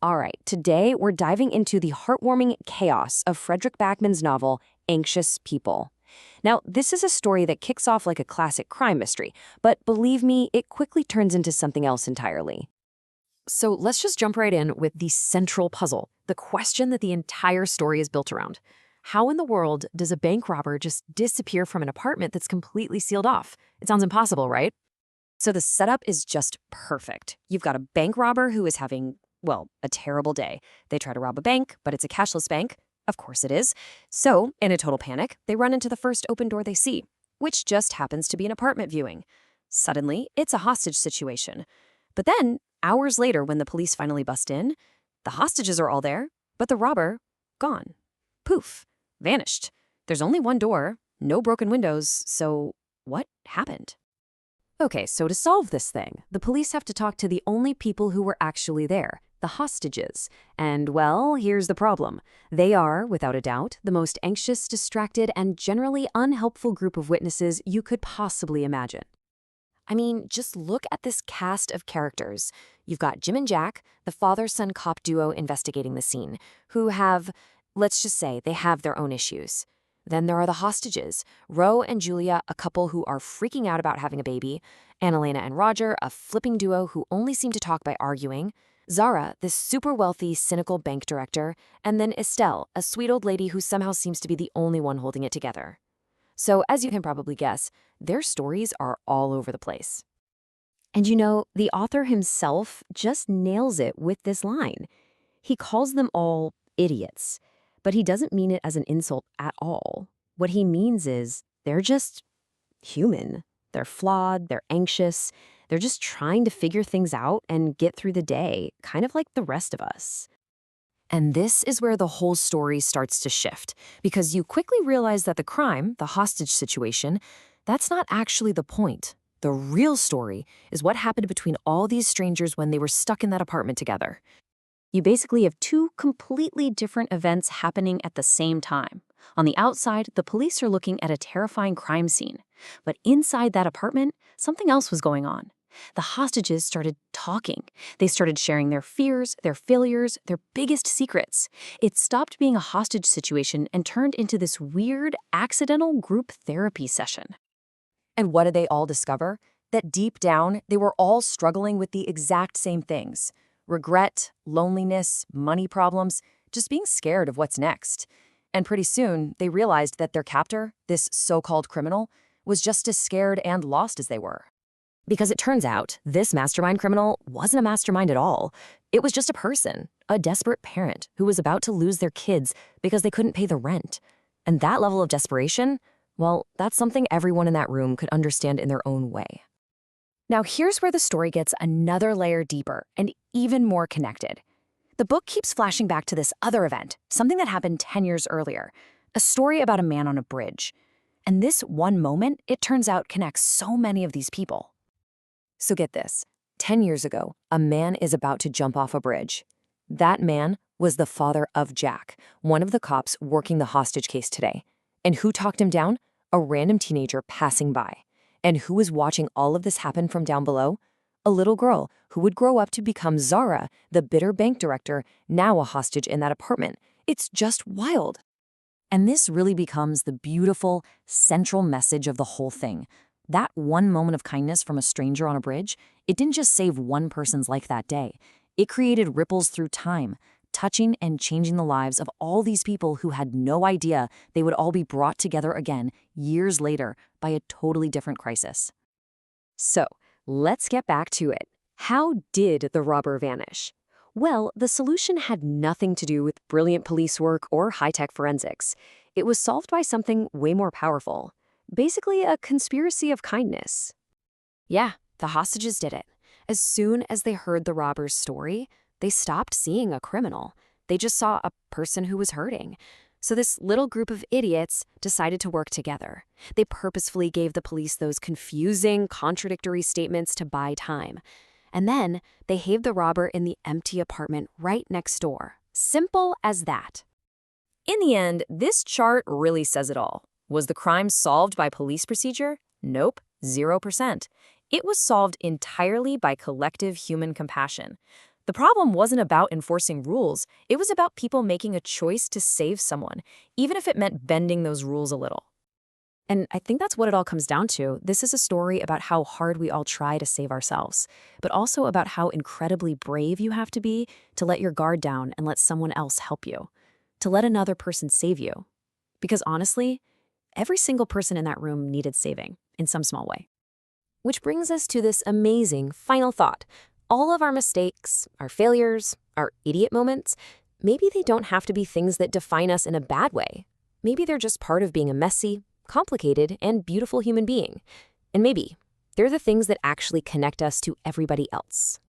All right, today we're diving into the heartwarming chaos of Frederick Backman's novel, Anxious People. Now, this is a story that kicks off like a classic crime mystery, but believe me, it quickly turns into something else entirely. So let's just jump right in with the central puzzle, the question that the entire story is built around. How in the world does a bank robber just disappear from an apartment that's completely sealed off? It sounds impossible, right? So the setup is just perfect. You've got a bank robber who is having, well, a terrible day. They try to rob a bank, but it's a cashless bank. Of course it is. So, in a total panic, they run into the first open door they see, which just happens to be an apartment viewing. Suddenly, it's a hostage situation. But then, hours later, when the police finally bust in, the hostages are all there, but the robber, gone. Poof, vanished. There's only one door, no broken windows, so what happened? Okay, so to solve this thing, the police have to talk to the only people who were actually there, the hostages. And, well, here's the problem. They are, without a doubt, the most anxious, distracted, and generally unhelpful group of witnesses you could possibly imagine. I mean, just look at this cast of characters. You've got Jim and Jack, the father-son cop duo investigating the scene, who have, let's just say, they have their own issues. Then there are the hostages, Ro and Julia, a couple who are freaking out about having a baby, Annalena and Roger, a flipping duo who only seem to talk by arguing, Zara, this super wealthy, cynical bank director, and then Estelle, a sweet old lady who somehow seems to be the only one holding it together. So, as you can probably guess, their stories are all over the place. And you know, the author himself just nails it with this line. He calls them all idiots, but he doesn't mean it as an insult at all. What he means is they're just human. They're flawed, they're anxious, they're just trying to figure things out and get through the day, kind of like the rest of us. And this is where the whole story starts to shift, because you quickly realize that the crime, the hostage situation, that's not actually the point. The real story is what happened between all these strangers when they were stuck in that apartment together. You basically have two completely different events happening at the same time. On the outside, the police are looking at a terrifying crime scene. But inside that apartment, something else was going on. The hostages started talking. They started sharing their fears, their failures, their biggest secrets. It stopped being a hostage situation and turned into this weird, accidental group therapy session. And what did they all discover? That deep down, they were all struggling with the exact same things. Regret, loneliness, money problems, just being scared of what's next. And pretty soon, they realized that their captor, this so-called criminal, was just as scared and lost as they were. Because it turns out, this mastermind criminal wasn't a mastermind at all. It was just a person, a desperate parent who was about to lose their kids because they couldn't pay the rent. And that level of desperation, well, that's something everyone in that room could understand in their own way. Now, here's where the story gets another layer deeper and even more connected. The book keeps flashing back to this other event, something that happened 10 years earlier, a story about a man on a bridge. And this one moment, it turns out, connects so many of these people. So get this, 10 years ago, a man is about to jump off a bridge. That man was the father of Jack, one of the cops working the hostage case today. And who talked him down? A random teenager passing by. And who was watching all of this happen from down below? A little girl who would grow up to become Zara, the bitter bank director, now a hostage in that apartment. It's just wild. And this really becomes the beautiful, central message of the whole thing. That one moment of kindness from a stranger on a bridge, it didn't just save one person's life that day. It created ripples through time, touching and changing the lives of all these people who had no idea they would all be brought together again years later by a totally different crisis. So, let's get back to it. How did the robber vanish? Well, the solution had nothing to do with brilliant police work or high-tech forensics. It was solved by something way more powerful. Basically, a conspiracy of kindness. Yeah, the hostages did it. As soon as they heard the robber's story, they stopped seeing a criminal. They just saw a person who was hurting. So this little group of idiots decided to work together. They purposefully gave the police those confusing, contradictory statements to buy time. And then they hid the robber in the empty apartment right next door. Simple as that. In the end, this chart really says it all. Was the crime solved by police procedure? Nope, 0%. It was solved entirely by collective human compassion. The problem wasn't about enforcing rules, it was about people making a choice to save someone, even if it meant bending those rules a little. And I think that's what it all comes down to. This is a story about how hard we all try to save ourselves, but also about how incredibly brave you have to be to let your guard down and let someone else help you, to let another person save you. Because honestly, every single person in that room needed saving in some small way. Which brings us to this amazing final thought. All of our mistakes, our failures, our idiot moments, maybe they don't have to be things that define us in a bad way. Maybe they're just part of being a messy, complicated, and beautiful human being. And maybe they're the things that actually connect us to everybody else.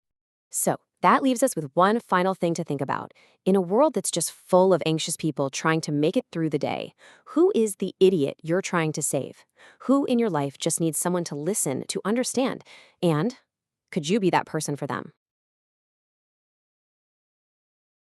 So that leaves us with one final thing to think about. In a world that's just full of anxious people trying to make it through the day, who is the idiot you're trying to save? Who in your life just needs someone to listen, to understand? And could you be that person for them?